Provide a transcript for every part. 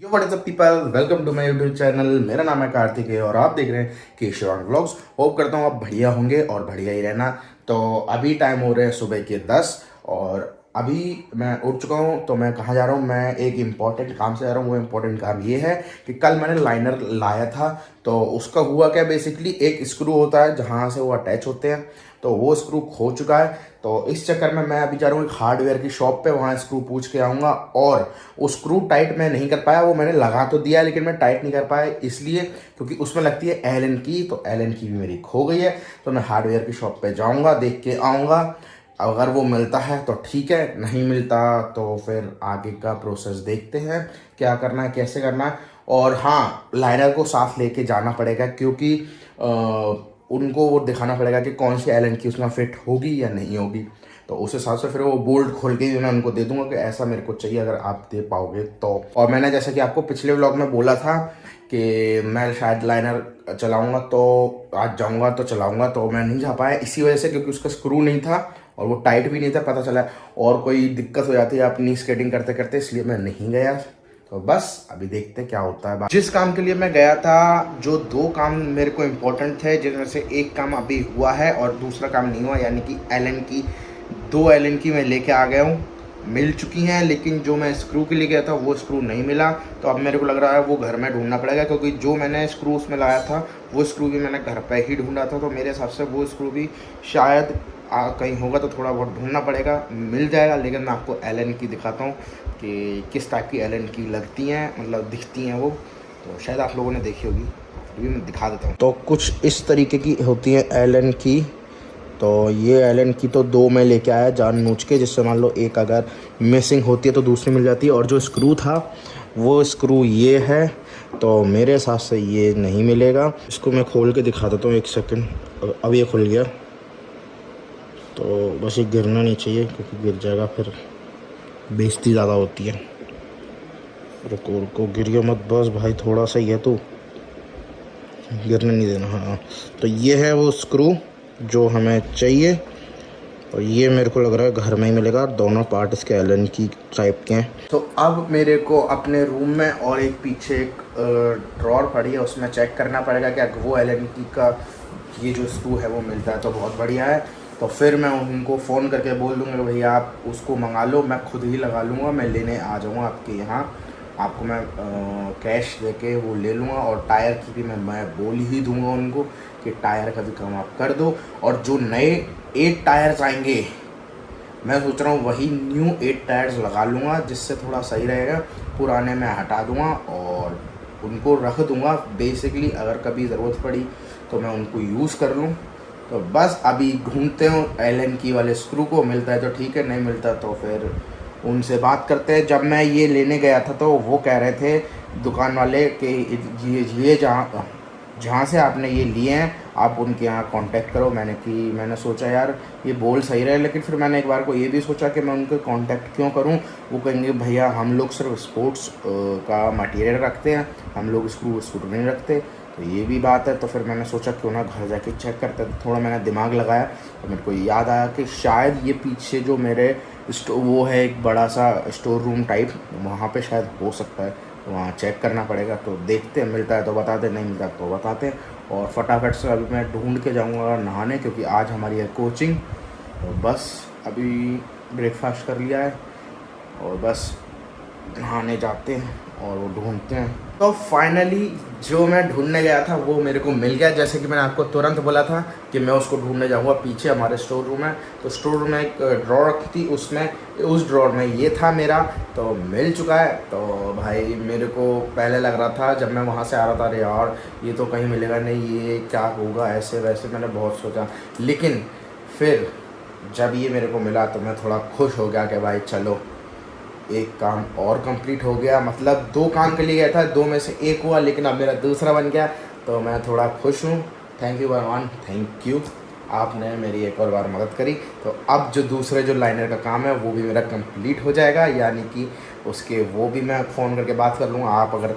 Yo what is up people, welcome to my YouTube channel. मेरा नाम है कार्तिक है और आप देख रहे हैं केशवान व्लॉग्स। होप करता हूँ आप बढ़िया होंगे और बढ़िया ही रहना। तो अभी टाइम हो रहे हैं सुबह के 10 और अभी मैं उठ चुका हूँ। तो मैं कहाँ जा रहा हूँ? मैं एक इम्पॉर्टेंट काम से जा रहा हूँ। वो इम्पोर्टेंट काम ये है कि कल मैंने लाइनर लाया था। तो उसका हुआ क्या, बेसिकली एक स्क्रू होता है जहाँ से वो अटैच होते हैं, तो वो स्क्रू खो चुका है। तो इस चक्कर में मैं अभी जा रहा हूँ एक हार्डवेयर की शॉप पे, वहाँ स्क्रू पूछ के आऊँगा। और वो स्क्रू टाइट मैं नहीं कर पाया, वो मैंने लगा तो दिया लेकिन मैं टाइट नहीं कर पाया, इसलिए क्योंकि उसमें लगती है एलन की। तो एलन की भी मेरी खो गई है। तो मैं हार्डवेयर की शॉप पे जाऊँगा, देख के आऊँगा। अगर वो मिलता है तो ठीक है, नहीं मिलता तो फिर आगे का प्रोसेस देखते हैं क्या करना है, कैसे करना है। और हाँ, लाइनर को साथ लेके जाना पड़ेगा क्योंकि उनको वो दिखाना पड़ेगा कि कौन सी एलन की उसमें फिट होगी या नहीं होगी। तो उस हिसाब से फिर वो बोल्ट खोल के भी मैं उनको दे दूंगा कि ऐसा मेरे को चाहिए, अगर आप दे पाओगे तो। और मैंने जैसा कि आपको पिछले व्लॉग में बोला था कि मैं शायद लाइनर चलाऊंगा, तो आज जाऊंगा तो चलाऊंगा, तो मैं नहीं जा पाया इसी वजह से क्योंकि उसका स्क्रू नहीं था और वो टाइट भी नहीं था। पता चला और कोई दिक्कत हो जाती है अपनी स्केटिंग करते करते, इसलिए मैं नहीं गया। तो बस अभी देखते क्या होता है। जिस काम के लिए मैं गया था, जो दो काम मेरे को इम्पोर्टेंट थे, जिनमें से एक काम अभी हुआ है और दूसरा काम नहीं हुआ, यानी कि एलन की। दो एलन की मैं लेके आ गया हूँ, मिल चुकी हैं, लेकिन जो मैं स्क्रू के लिए गया था वो स्क्रू नहीं मिला। तो अब मेरे को लग रहा है वो घर में ढूंढना पड़ेगा, क्योंकि जो मैंने स्क्रू उसमें लाया था वो स्क्रू भी मैंने घर पे ही ढूंढा था। तो मेरे हिसाब से वो स्क्रू भी शायद कहीं होगा, तो थोड़ा बहुत ढूंढना पड़ेगा, मिल जाएगा। लेकिन मैं आपको एलन की दिखाता हूँ कि किस टाइप की एलन की लगती हैं, मतलब दिखती हैं वो। तो शायद आप लोगों ने देखी होगी, अभी मैं दिखा देता हूँ। तो कुछ इस तरीके की होती है एलन की। तो ये एलन की तो दो मैं लेके आया जानबूझ के, जिससे मान लो एक अगर मिसिंग होती है तो दूसरी मिल जाती है। और जो स्क्रू था वो स्क्रू ये है, तो मेरे हिसाब से ये नहीं मिलेगा। इसको मैं खोल के दिखा देता हूँ, एक सेकंड। अब ये खुल गया, तो बस ये गिरना नहीं चाहिए क्योंकि गिर जाएगा फिर बेइज्जती ज़्यादा होती है। रुको रुको, गिर गया मत, बस भाई थोड़ा सा ही है तो गिरने नहीं देना। हाँ, तो ये है वो स्क्रू जो हमें चाहिए। और ये मेरे को लग रहा है घर में ही मिलेगा, दोनों पार्ट इसके एलन की टाइप के हैं। तो अब मेरे को अपने रूम में और एक पीछे एक ड्रॉर पड़ी है, उसमें चेक करना पड़ेगा क्या वो एलन की का ये जो स्क्रू है वो मिलता है तो बहुत बढ़िया है। तो फिर मैं उनको फ़ोन करके बोल दूँगा कि भैया आप उसको मंगा लो, मैं खुद ही लगा लूँगा, मैं लेने आ जाऊँगा आपके यहाँ। आपको मैं कैश देके वो ले लूँगा। और टायर की भी मैं बोल ही दूँगा उनको कि टायर का भी काम आप कर दो। और जो नए 8 टायर्स आएंगे, मैं सोच रहा हूँ वही न्यू 8 टायर्स लगा लूँगा, जिससे थोड़ा सही रहेगा। पुराने मैं हटा दूँगा और उनको रख दूँगा। बेसिकली अगर कभी ज़रूरत पड़ी तो मैं उनको यूज़ कर लूँ। तो बस अभी ढूंढते हो एलन की वाले स्क्रू को, मिलता है तो ठीक है, नहीं मिलता तो फिर उनसे बात करते हैं। जब मैं ये लेने गया था तो वो कह रहे थे दुकान वाले कि ये जहाँ से आपने ये लिए हैं आप उनके यहाँ कांटेक्ट करो। मैंने सोचा यार ये बोल सही रहे, लेकिन फिर मैंने एक बार को ये भी सोचा कि मैं उनके कांटेक्ट क्यों करूँ। वो कहेंगे भैया हम लोग सिर्फ स्पोर्ट्स का मटेरियल रखते हैं, हम लोग स्क्रू नहीं रखते। तो ये भी बात है। तो फिर मैंने सोचा क्यों ना घर जाके चेक करते। तो थोड़ा मैंने दिमाग लगाया तो मेरे को याद आया कि शायद ये पीछे जो मेरे वो है एक बड़ा सा स्टोर रूम टाइप, वहाँ पे शायद हो सकता है। तो वहाँ चेक करना पड़ेगा। तो देखते हैं, मिलता है तो बताते, नहीं मिलता तो बताते हैं। और फटाफट से अभी मैं ढूंढ के जाऊँगा नहाने, क्योंकि आज हमारी है कोचिंग। तो बस अभी ब्रेकफास्ट कर लिया है और बस नहाने जाते हैं और वो ढूंढते हैं। तो फाइनली जो मैं ढूंढने गया था वो मेरे को मिल गया। जैसे कि मैंने आपको तुरंत बोला था कि मैं उसको ढूंढने जाऊंगा। पीछे हमारे स्टोर रूम है, तो स्टोर रूम में एक ड्रॉर रखी थी, उसमें उस ड्रॉर में ये था मेरा। तो मिल चुका है। तो भाई मेरे को पहले लग रहा था जब मैं वहाँ से आ रहा था, अरे यार ये तो कहीं मिलेगा नहीं, ये क्या होगा, ऐसे वैसे मैंने बहुत सोचा। लेकिन फिर जब ये मेरे को मिला तो मैं थोड़ा खुश हो गया कि भाई चलो एक काम और कंप्लीट हो गया। मतलब 2 काम के लिए गया था, 2 में से 1 हुआ, लेकिन अब मेरा दूसरा बन गया। तो मैं थोड़ा खुश हूँ। थैंक यू भगवान, थैंक यू, आपने मेरी एक और बार मदद करी। तो अब जो दूसरे जो लाइनर का काम है वो भी मेरा कंप्लीट हो जाएगा, यानी कि उसके वो भी मैं फ़ोन करके बात कर लूँगा। आप अगर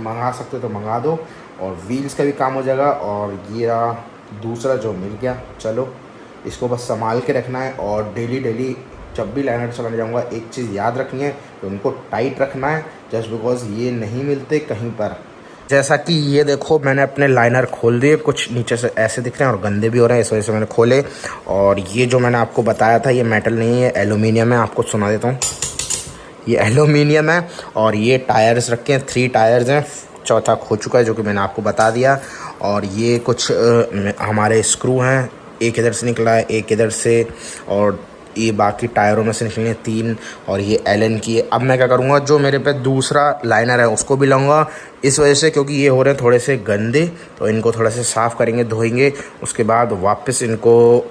मंगा सकते हो तो मंगा दो। और व्हील्स का भी काम हो जाएगा। और ये दूसरा जो मिल गया, चलो इसको बस संभाल के रखना है और डेली जब भी लाइनर चलाने जाऊँगा एक चीज़ याद रखनी है कि उनको टाइट रखना है, जस्ट बिकॉज ये नहीं मिलते कहीं पर। जैसा कि ये देखो मैंने अपने लाइनर खोल दिए, कुछ नीचे से ऐसे दिख रहे हैं और गंदे भी हो रहे हैं, इस वजह से मैंने खोले। और ये जो मैंने आपको बताया था ये मेटल नहीं है, एल्यूमिनियम है। आपको सुना देता हूँ, ये एल्यूमिनियम है। और ये टायर्स रखे हैं, 3 टायर्स हैं, चौथा खो चुका है जो कि मैंने आपको बता दिया। और ये कुछ हमारे स्क्रू हैं, एक इधर से निकला है, एक इधर से, और ये बाकी टायरों में से निकले 3। और ये एलन की है। अब मैं क्या करूँगा, जो मेरे पे दूसरा लाइनर है उसको भी लाऊंगा, इस वजह से क्योंकि ये हो रहे हैं थोड़े से गंदे, तो इनको थोड़ा से साफ़ करेंगे, धोएंगे। उसके बाद वापस इनको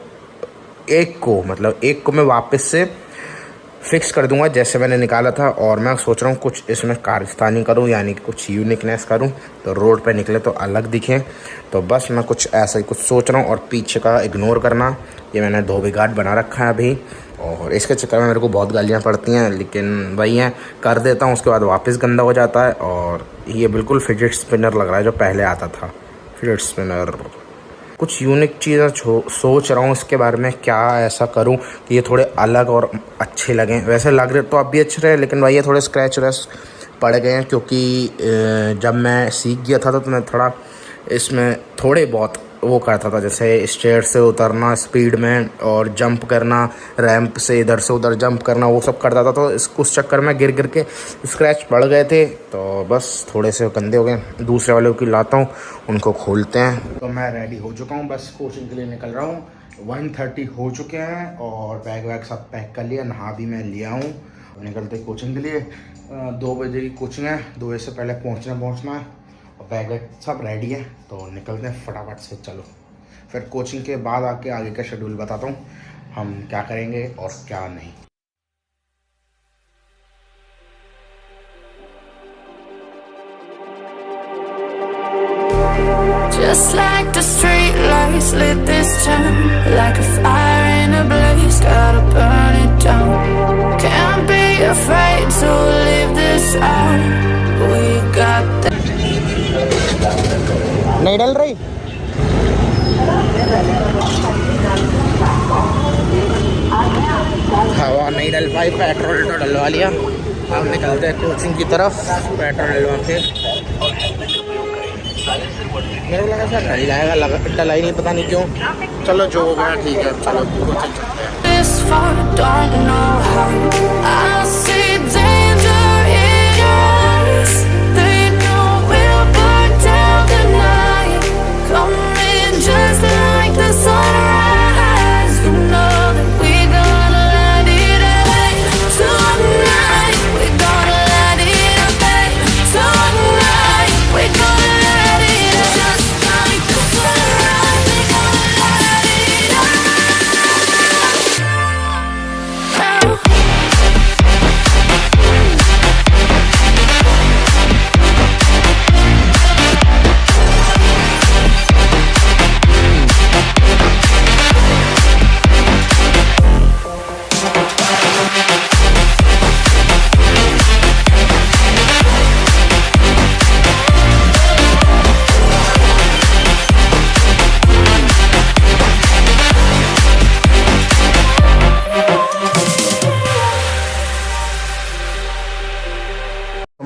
एक को मैं वापस से फिक्स कर दूंगा जैसे मैंने निकाला था। और मैं सोच रहा हूँ कुछ इसमें कारस्तानी करूँ, यानी कि कुछ यूनिकनेस करूँ, तो रोड पे निकले तो अलग दिखें। तो बस मैं कुछ ऐसा ही कुछ सोच रहा हूँ। और पीछे का इग्नोर करना, ये मैंने धोबी घाट बना रखा है अभी, और इसके चक्कर में मेरे को बहुत गालियाँ पड़ती हैं, लेकिन वही है, कर देता हूँ, उसके बाद वापस गंदा हो जाता है। और ये बिल्कुल फिजेट स्पिनर लग रहा है जो पहले आता था, फिजेट स्पिनर। कुछ यूनिक चीज़ें सोच रहा हूँ इसके बारे में, क्या ऐसा करूँ कि ये थोड़े अलग और अच्छे लगें। वैसे लग रहे तो अब भी अच्छे रहे, लेकिन भाई ये थोड़े स्क्रैच व्रैच पड़ गए हैं, क्योंकि जब मैं सीख गया था तो मैं थोड़ा इसमें थोड़े बहुत वो करता था, जैसे स्टेयर से उतरना स्पीड में, और जंप करना, रैंप से इधर से उधर जंप करना, वो सब करता था। तो उस चक्कर में गिर गिर के स्क्रैच पड़ गए थे, तो बस थोड़े से गंदे हो गए। दूसरे वालों की लाता हूँ, उनको खोलते हैं। तो मैं रेडी हो चुका हूँ, बस कोचिंग के लिए निकल रहा हूँ। 1:30 हो चुके हैं और बैग वैग सब पैक कर लिया, नहा भी मैं लिया हूँ। निकलते कोचिंग के लिए। 2 बजे की कोचिंग है, 2 बजे से पहले पहुँचना है, और बैग वैग सब रेडी है, तो निकलते हैं फटाफट से। चलो फिर कोचिंग के बाद आके आगे का शेड्यूल बताता हूँ, हम क्या करेंगे और क्या नहीं। Just like the street lights lit this town, like a fire in a blaze, gotta burn it down. Can't be afraid to leave this out. We got that. नहीं डल रही, हवा नहीं डल पाई, पेट्रोल तो डलवा लिया। अब निकलते हैं कोचिंग की तरफ, पेट्रोल डलवा के। मेरे को लगा था डल जाएगा, डला ही नहीं, पता नहीं क्यों। चलो जो हो गया ठीक है, चलो कोचिंग चलते हैं। This far, don't know how. I see danger in your eyes. They know we'll burn down the night. Coming just like the sunrise. You know that we're gonna light it up tonight. We're gonna light it up tonight. We're gonna light it up just like the sunrise. We're gonna light it up.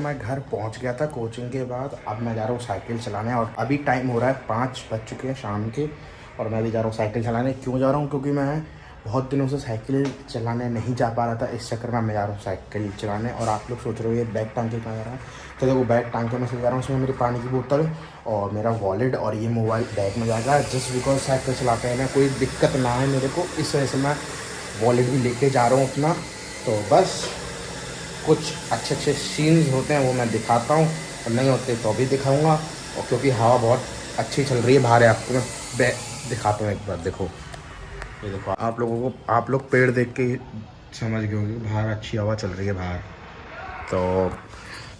मैं घर पहुंच गया था coaching के बाद। अब मैं जा रहा हूँ साइकिल चलाने, और अभी टाइम हो रहा है 5 बज चुके हैं शाम के, और मैं भी जा रहा हूँ साइकिल चलाने। क्यों जा रहा हूँ, क्योंकि मैं बहुत दिनों से साइकिल चलाने नहीं जा पा रहा था, इस चक्कर में मैं जा रहा हूँ साइकिल चलाने। और आप लोग सोच रहे हो ये बैग टांग के कहाँ जा रहा है, तो देखो बैग टांग के मैं जा रहा हूँ, उसमें मेरी पानी की बोतल और मेरा वॉलेट और ये मोबाइल बैग में जाएगा। जस्ट बिकॉज साइकिल चलाते हैं ना, कोई दिक्कत ना है मेरे को, इस वजह से मैं वॉलेट भी लेके जा रहा हूँ अपना। तो बस कुछ अच्छे अच्छे सीन्स होते हैं वो मैं दिखाता हूँ, और नहीं होते तो भी दिखाऊंगा। और क्योंकि हवा बहुत अच्छी चल रही है बाहर है, आपको मैं दिखाता हूँ एक बार। देखो ये देखो, आप लोग पेड़ देख के समझ गए होंगे बाहर अच्छी हवा चल रही है बाहर। तो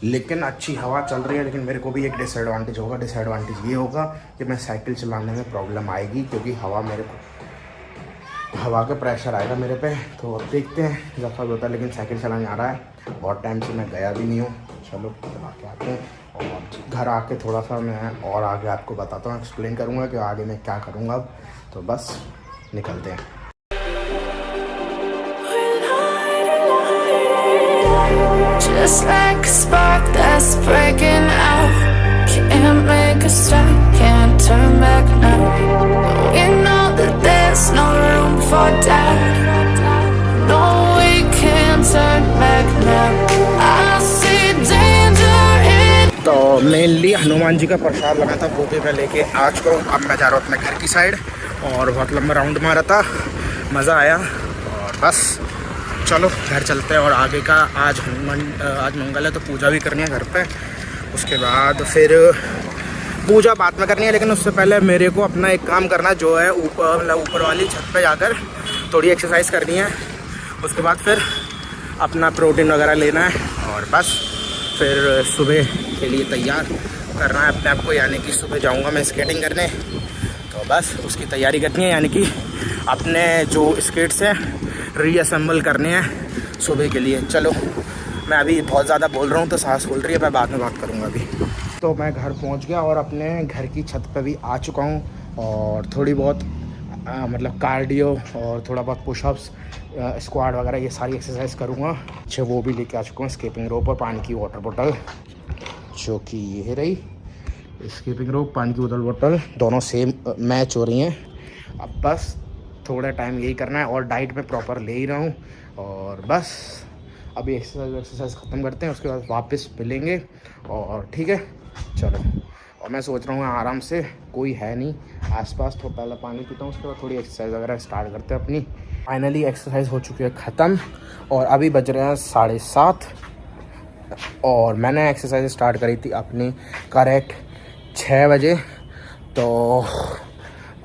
लेकिन अच्छी हवा चल रही है, लेकिन मेरे को भी एक डिसएडवांटेज होगा। डिसएडवांटेज ये होगा कि मैं साइकिल चलाने में प्रॉब्लम आएगी, क्योंकि हवा का प्रेशर आएगा मेरे पे। तो अब देखते हैं जैसा होता है, लेकिन साइकिल चलाने आ रहा है, बहुत टाइम से मैं गया भी नहीं हूँ। चलो चला के आते हैं, और घर आके थोड़ा सा मैं और आगे आपको बताता हूँ, एक्सप्लेन करूँगा कि आगे मैं क्या करूँगा अब। तो बस निकलते हैं। just like a spark that's breaking out. Can't make a stop, can't turn back now. We know that there's no room for doubt. No, we can't turn back now. I see danger in. तो mainly Hanuman ji का प्रसाद लगा था, वो भी मैं लेके आ चुका हूँ। अब मैं जा रहा हूँ अपने घर की साइड और बहुत लंबा राउंड मारा था, मज़ा आया। और बस चलो घर चलते हैं। और आगे का आज मंगल है तो पूजा भी करनी है घर पे। उसके बाद फिर पूजा बाद में करनी है, लेकिन उससे पहले मेरे को अपना एक काम करना जो है ऊपर वाली छत पे जाकर थोड़ी एक्सरसाइज करनी है। उसके बाद फिर अपना प्रोटीन वगैरह लेना है और बस फिर सुबह के लिए तैयार करना है अपने आप को। यानी कि सुबह जाऊंगा मैं स्केटिंग करने, तो बस उसकी तैयारी करनी है। यानी कि अपने जो स्केट्स हैं रीअसेंबल करने हैं सुबह के लिए। चलो मैं अभी बहुत ज़्यादा बोल रहा हूँ तो सांस फूल रही है, मैं बाद में बात करूँगा अभी। तो मैं घर पहुँच गया और अपने घर की छत पर भी आ चुका हूँ और थोड़ी बहुत मतलब कार्डियो और थोड़ा बहुत पुशअप्स, स्क्वाड वगैरह ये सारी एक्सरसाइज करूँगा। अच्छा वो भी लेके आ चुका हूँ स्कीपिंग रोप और पानी की वाटर बोतल, जो कि ये रही स्कीपिंग रोप, पानी की बोतल दोनों सेम मैच हो रही हैं। अब बस थोड़ा टाइम यही करना है और डाइट में प्रॉपर ले ही रहा हूँ। और बस अभी एक्सरसाइज ख़त्म करते हैं, उसके बाद वापस मिलेंगे और ठीक है चलो। और मैं सोच रहा हूँ आराम से, कोई है नहीं आसपास, तो पहले पानी पीता हूँ, उसके बाद थोड़ी एक्सरसाइज वगैरह स्टार्ट करते हैं अपनी। फाइनली एक्सरसाइज हो चुकी है ख़त्म और अभी बज रहे हैं 7:30 और मैंने एक्सरसाइज स्टार्ट करी थी अपनी करेक्ट 6 बजे। तो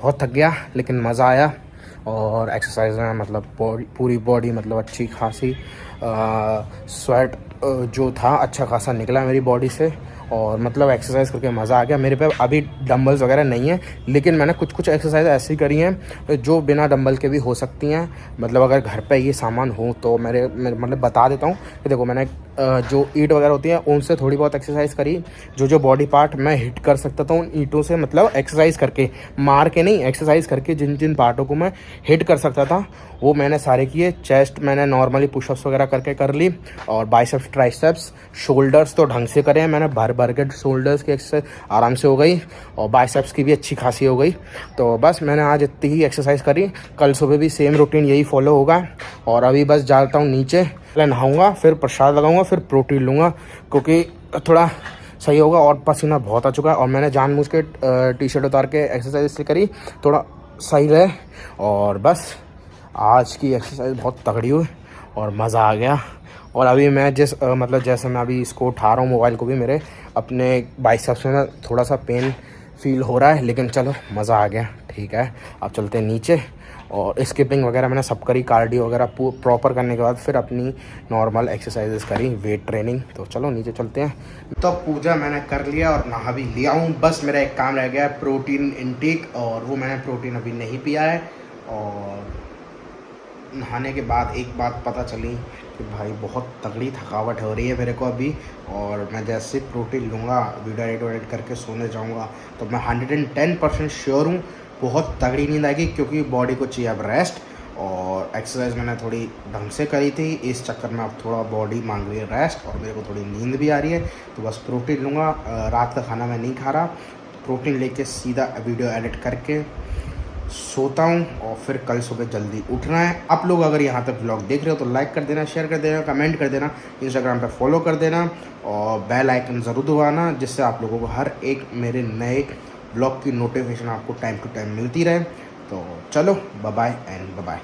बहुत थक गया लेकिन मज़ा आया और एक्सरसाइज में मतलब पूरी बॉडी मतलब अच्छी खासी स्वेट जो था अच्छा खासा निकला मेरी बॉडी से और मतलब एक्सरसाइज करके मज़ा आ गया। मेरे पे अभी डंबल्स वगैरह नहीं है, लेकिन मैंने कुछ एक्सरसाइज ऐसी करी हैं जो बिना डंबल के भी हो सकती हैं। मतलब अगर घर पे ये सामान हो तो मेरे मतलब बता देता हूँ कि देखो मैंने जो ईंट वगैरह होती हैं उनसे थोड़ी बहुत एक्सरसाइज करी। जो बॉडी पार्ट मैं हिट कर सकता था उन ईंटों से, मतलब एक्सरसाइज करके, मार के नहीं, एक्सरसाइज करके जिन पार्टों को मैं हिट कर सकता था वो मैंने सारे किए। चेस्ट मैंने नॉर्मली पुशअप्स वगैरह करके कर ली और बाइसेप्स ट्राइसेप्स, शोल्डर्स तो ढंग से करे हैं मैंने, भर के शोल्डर्स की एक्सरसाइज आराम से हो गई और बाइसेप्स की भी अच्छी खासी हो गई। तो बस मैंने आज इतनी ही एक्सरसाइज करी, कल सुबह भी सेम रूटीन यही फॉलो होगा। और अभी बस जाता हूँ नीचे, पहले नहाऊंगा, फिर प्रसाद लगाऊंगा, फिर प्रोटीन लूँगा क्योंकि थोड़ा सही होगा। और पसीना बहुत आ चुका है और मैंने जानबूझ के टी शर्ट उतार के एक्सरसाइज इसलिए करी थोड़ा सही रहे। और बस आज की एक्सरसाइज बहुत तगड़ी हुई और मज़ा आ गया। और अभी मैं मतलब जैसे मैं अभी इसको उठा रहा हूँ मोबाइल को भी, मेरे अपने बाइसेप्स में थोड़ा सा पेन फील हो रहा है, लेकिन चलो मज़ा आ गया। ठीक है अब चलते हैं नीचे। और स्किपिंग वगैरह मैंने सब करी, कार्डियो वगैरह प्रॉपर करने के बाद फिर अपनी नॉर्मल एक्सरसाइजेस करी, वेट ट्रेनिंग। तो चलो नीचे चलते हैं। तो पूजा मैंने कर लिया और नहा भी लिया हूँ। बस मेरा एक काम रह गया है प्रोटीन इनटेक, और वो मैंने प्रोटीन अभी नहीं पिया है। और नहाने के बाद एक बात पता चली कि भाई बहुत तगड़ी थकावट हो रही है मेरे को अभी। और मैं जैसे प्रोटीन लूँगा, वीडियो एडिट करके सोने जाऊँगा, तो मैं 110% श्योर हूँ बहुत तगड़ी नींद आएगी, क्योंकि बॉडी को चाहिए अब रेस्ट। और एक्सरसाइज मैंने थोड़ी ढंग से करी थी, इस चक्कर में अब थोड़ा बॉडी मांग रही है रेस्ट और मेरे को थोड़ी नींद भी आ रही है। तो बस प्रोटीन लूँगा, रात का खाना मैं नहीं खा रहा, प्रोटीन लेके सीधा वीडियो एडिट करके सोता हूँ और फिर कल सुबह जल्दी उठना है। आप लोग अगर यहाँ तक ब्लॉग देख रहे हो तो लाइक कर देना, शेयर कर देना, कमेंट कर देना, इंस्टाग्राम पे फॉलो कर देना और बेल आइकन ज़रूर दबाना, जिससे आप लोगों को हर एक मेरे नए ब्लॉग की नोटिफिकेशन आपको टाइम टू टाइम मिलती रहे। तो चलो बाय बाय एंड बाय।